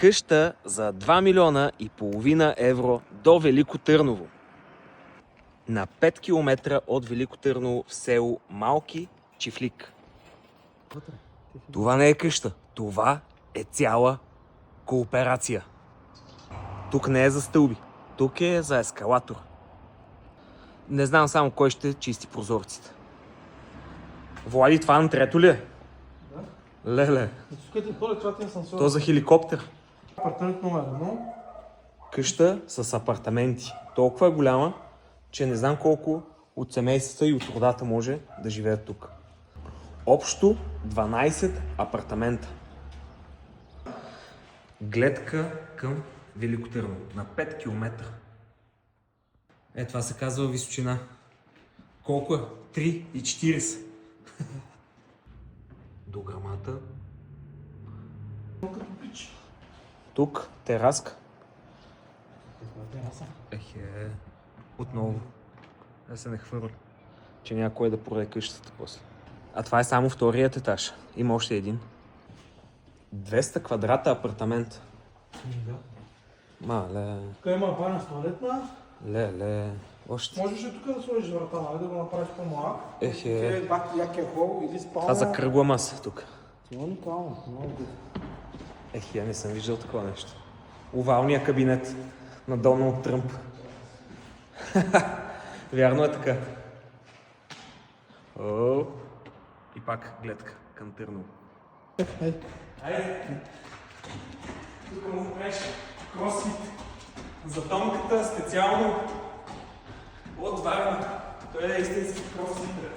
Къща за 2 милиона и половина евро до Велико Търново. На 5 км от Велико Търново в село Малки Чифлик. Това не е къща, това е цяла кооперация. Тук не е за стълби, тук е за ескалатор. Не знам само кой ще чисти прозорците. Влади, това на трето ли е? Да. Леле. То за хеликоптер. Апартамент номер 1. Къща с апартаменти. Толкова е голяма, че не знам колко от семействата и от родата може да живеят тук. Общо 12 апартамента. Гледка към Велико Търново на 5 км. Е, това се казва височина. Колко е? 3,40. До грамата. Тук тераска. Отново. Да се не хвърля, че някой да продаде къщата после. А това е само вторият етаж. Има още един. 200 квадрата апартамент. Да. Мале. Тук има баня с туалетна. Ле. Още. Можеш ли тук да сложиш врата, нали? Да го направиш по-малък? Ехе. Якия хол или спалня. Това за кръгла маса тук. Това е уникално. Я не съм виждал такова нещо. Овалния кабинет на Доналд Тръмп. Вярно е така. О, и пак гледка към Търново. Айде! Тук му правиш кросфит. За тонката специално от Варна. Той е истински кросфитър.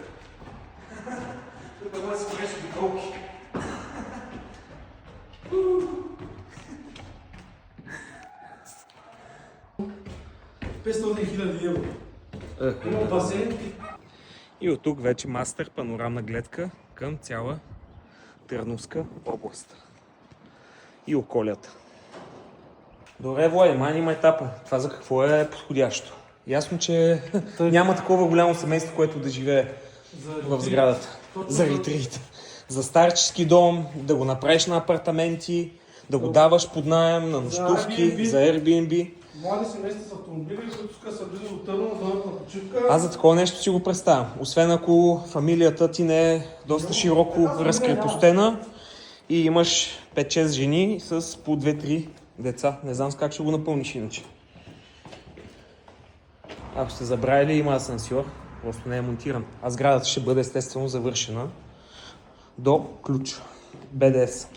Тук може да си правиш обиколки. 500,000 евро. Има басейн. И от тук вече мастер панорамна гледка към цяла Търновска област. И околията. Добре, Влади, май етапа. Това за какво е подходящо? Ясно, че няма такова голямо семейство, което да живее в сградата. За ретрит. За старчески дом, да го направиш на апартаменти, да го даваш под наем, на нощувки, за Airbnb. Млади семейства с автомобили, които са близо до Търново, да дойдат на почивка. Аз за такова нещо си го представям. Освен ако фамилията ти не е доста широко разкрепостена и имаш 5-6 жени с по 2-3 деца. Не знам с как ще го напълниш иначе. Ако сте забравили, има асансьор, просто не е монтиран. А сградата ще бъде естествено завършена до ключ. БДС.